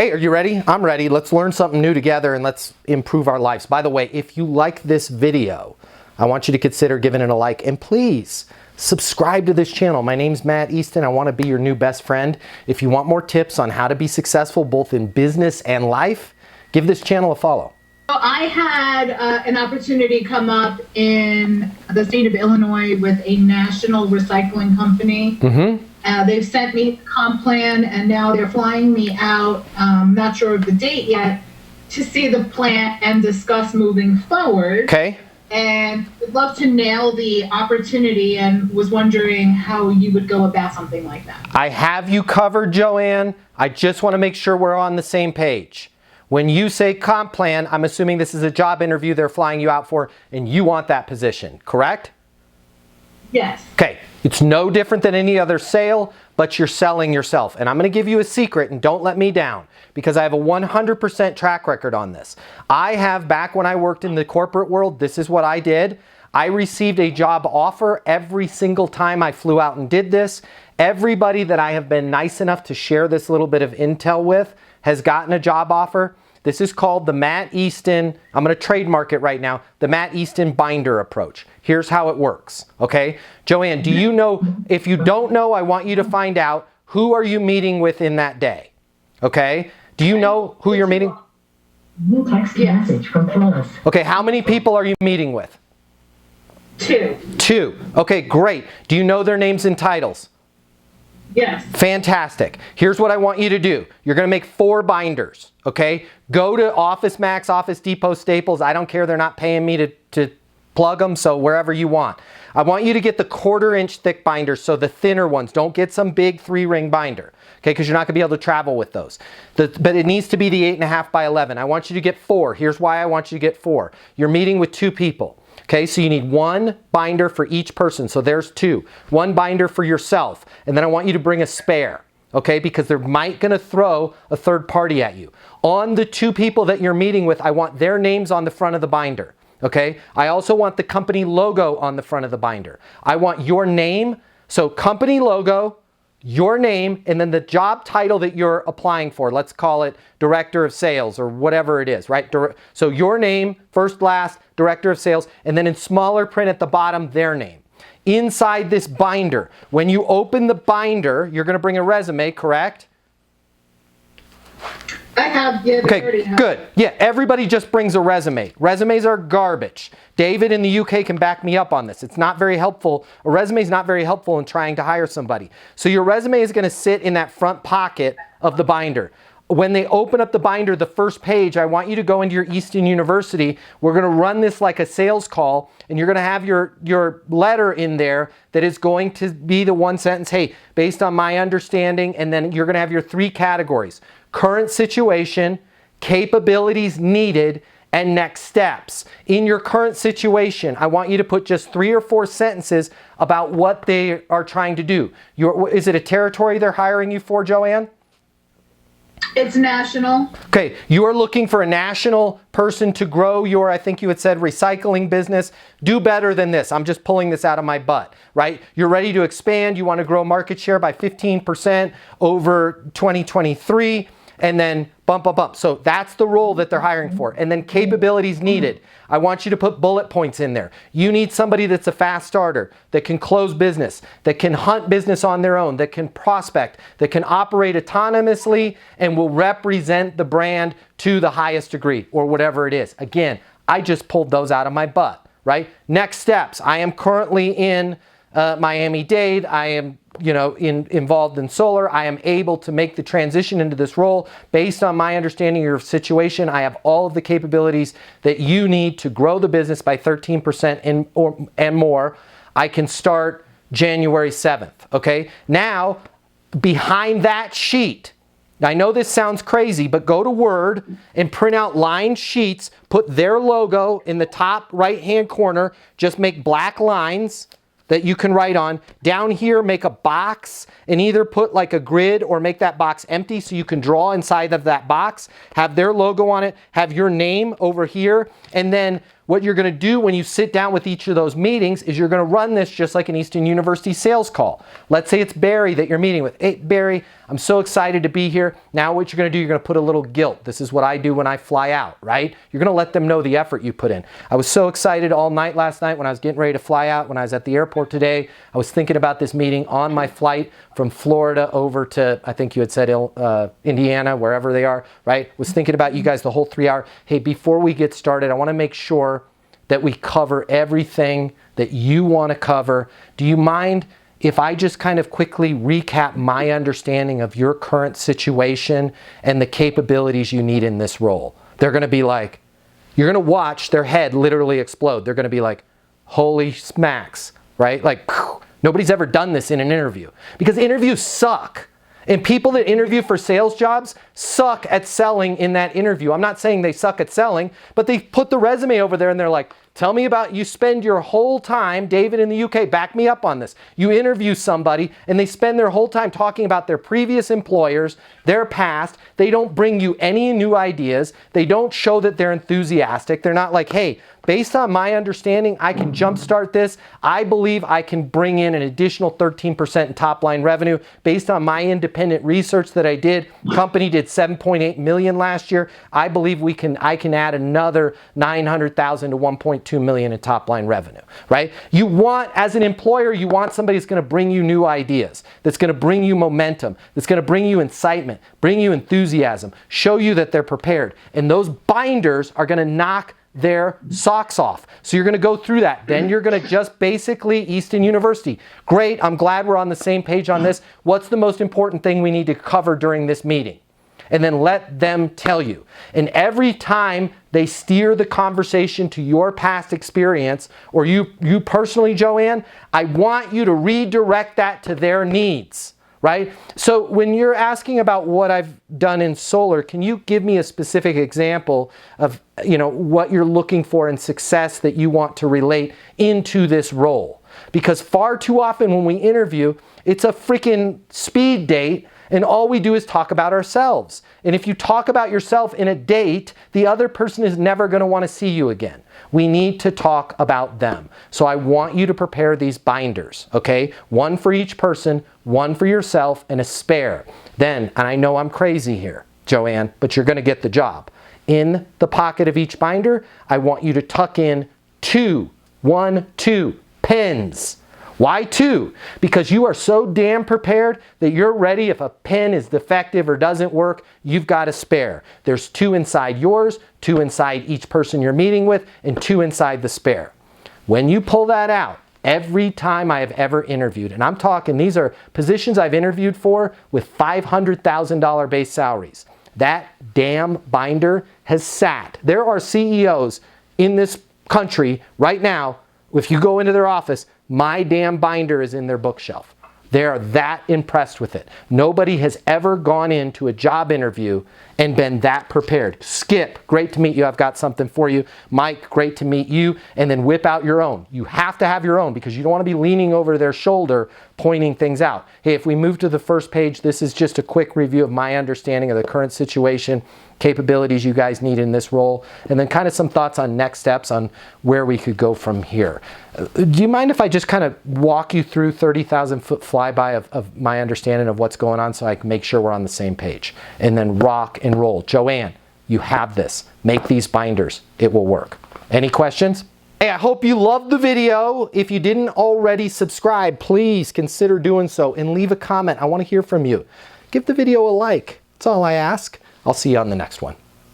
Hey, are you ready? I'm ready. Let's learn something new together and let's improve our lives. By the way, if you like this video, I want you to consider giving it a like, and please subscribe to this channel. My name's Matt Easton. I want to be your new best friend. If you want more tips on how to be successful both in business and life, give this channel a follow. I had an opportunity come up in the state of Illinois with a national recycling company. They've sent me the comp plan, and now they're flying me out, not sure of the date yet, to see the plan and discuss moving forward. Okay. And would love to nail the opportunity and was wondering how you would go about something like that. I have you covered, Joanne. I just want to make sure we're on the same page. When you say comp plan, I'm assuming this is a job interview they're flying you out for and you want that position, correct? Yes. Okay, it's no different than any other sale, but you're selling yourself. And I'm going to give you a secret, and don't let me down, because I have a 100% track record on this. I have, back when I worked in the corporate world, this is what I did. I received a job offer every single time I flew out and did this. Everybody that I have been nice enough to share this little bit of intel with has gotten a job offer. This is called the Matt Easton, I'm going to trademark it right now, the Matt Easton binder approach. Here's how it works, okay? Joanne, do you know, if you don't know, I want you to find out, who are you meeting with in that day, okay? Do you know who you're meeting? New text message from Flawless. Okay, how many people are you meeting with? Two. Okay, great. Do you know their names and titles? Yes. Fantastic. Here's what I want you to do. You're going to make 4 binders, okay? Go to Office Max, Office Depot, Staples. I don't care. They're not paying me to plug them, so wherever you want. I want you to get the 1/4-inch thick binders, so the thinner ones. Don't get some big 3-ring binder, okay? Because you're not going to be able to travel with those. But it needs to be the 8.5 by 11. I want you to get 4. Here's why I want you to get 4. You're meeting with 2 people. Okay, so you need 1 binder for each person. So there's 2. 1 binder for yourself. And then I want you to bring a spare. Okay, because they're going to throw a third party at you. On the 2 people that you're meeting with, I want their names on the front of the binder. Okay, I also want the company logo on the front of the binder. I want your name, so company logo, your name, and then the job title that you're applying for. Let's call it Director of Sales or whatever it is, right? So your name, first, last, Director of Sales, and then in smaller print at the bottom, their name. Inside this binder, when you open the binder, you're going to bring a resume, correct? I have. Yeah, okay, good. Yeah, everybody just brings a resume. Resumes are garbage. David in the UK can back me up on this. It's not very helpful. A resume is not very helpful in trying to hire somebody. So your resume is going to sit in that front pocket of the binder. When they open up the binder, the first page, I want you to go into your Easton University. We're going to run this like a sales call, and you're going to have your letter in there that is going to be the 1 sentence, hey, based on my understanding, and then you're going to have your 3 categories. Current situation, capabilities needed, and next steps. In your current situation, I want you to put just 3 or 4 sentences about what they are trying to do. Is it a territory they're hiring you for, Joanne? It's national. Okay, you are looking for a national person to grow your, I think you had said, recycling business. Do better than this. I'm just pulling this out of my butt, right? You're ready to expand. You want to grow market share by 15% over 2023. And then bump. So that's the role that they're hiring for. And then capabilities needed. I want you to put bullet points in there. You need somebody that's a fast starter, that can close business, that can hunt business on their own, that can prospect, that can operate autonomously and will represent the brand to the highest degree or whatever it is. Again, I just pulled those out of my butt, right? Next steps. I am currently in Miami-Dade. I am involved in solar. I am able to make the transition into this role based on my understanding of your situation. I have all of the capabilities that you need to grow the business by 13% and more. I can start January 7th, okay? Now, behind that sheet, I know this sounds crazy, but go to Word and print out lined sheets, put their logo in the top right-hand corner, just make black lines that you can write on. Down here, make a box and either put like a grid or make that box empty so you can draw inside of that box. Have their logo on it, have your name over here, and then what you're going to do when you sit down with each of those meetings is you're going to run this just like an Easton University sales call. Let's say it's Barry that you're meeting with. Hey, Barry, I'm so excited to be here. Now what you're going to do, you're going to put a little guilt. This is what I do when I fly out, right? You're going to let them know the effort you put in. I was so excited all night last night when I was getting ready to fly out. When I was at the airport today, I was thinking about this meeting on my flight from Florida over to, I think you had said Indiana, wherever they are, right? Was thinking about you guys the whole 3 hour. Hey, before we get started, I want to make sure that we cover everything that you want to cover. Do you mind if I just kind of quickly recap my understanding of your current situation and the capabilities you need in this role? They're going to be like, you're going to watch their head literally explode. They're going to be like, holy smacks, right? Like, phew, nobody's ever done this in an interview because interviews suck. And people that interview for sales jobs suck at selling in that interview. I'm not saying they suck at selling, but they put the resume over there and they're like, tell me about, you spend your whole time, David in the UK, back me up on this. You interview somebody and they spend their whole time talking about their previous employers, their past. They don't bring you any new ideas. They don't show that they're enthusiastic. They're not like, hey, based on my understanding, I can jumpstart this. I believe I can bring in an additional 13% in top line revenue. Based on my independent research that I did, company did 7.8 million last year. I believe I can add another 900,000 to 1.2 million in top line revenue, right? You want, as an employer, you want somebody who's going to bring you new ideas, that's going to bring you momentum, that's going to bring you incitement, bring you enthusiasm, show you that they're prepared. And those binders are going to knock their socks off. So you're going to go through that. Then you're going to just basically Easton University. Great, I'm glad we're on the same page on this. What's the most important thing we need to cover during this meeting? And then let them tell you. And every time they steer the conversation to your past experience, or you personally, Joanne, I want you to redirect that to their needs. Right? So when you're asking about what I've done in solar, can you give me a specific example of, what you're looking for in success that you want to relate into this role? Because far too often when we interview, it's a freaking speed date and all we do is talk about ourselves. And if you talk about yourself in a date, the other person is never going to want to see you again. We need to talk about them. So I want you to prepare these binders, okay? One for each person, one for yourself, and a spare. Then, and I know I'm crazy here, Joanne, but you're going to get the job. In the pocket of each binder, I want you to tuck in 2 pens. Why 2? Because you are so damn prepared that you're ready. If a pen is defective or doesn't work, you've got a spare. There's 2 inside yours, 2 inside each person you're meeting with, and 2 inside the spare. When you pull that out, every time I have ever interviewed, and I'm talking, these are positions I've interviewed for with $500,000 base salaries. That damn binder has sat. There are CEOs in this country right now, if you go into their office, my damn binder is in their bookshelf. They are that impressed with it. Nobody has ever gone into a job interview and been that prepared. Skip, great to meet you. I've got something for you. Mike, great to meet you. And then whip out your own. You have to have your own because you don't want to be leaning over their shoulder pointing things out. Hey, if we move to the first page, this is just a quick review of my understanding of the current situation, capabilities you guys need in this role, and then kind of some thoughts on next steps on where we could go from here. Do you mind if I just kind of walk you through 30,000-foot flyby of my understanding of what's going on so I can make sure we're on the same page? And then rock and roll. Joanne, you have this. Make these binders. It will work. Any questions? Hey, I hope you loved the video. If you didn't already subscribe, please consider doing so and leave a comment. I want to hear from you. Give the video a like. That's all I ask. I'll see you on the next one.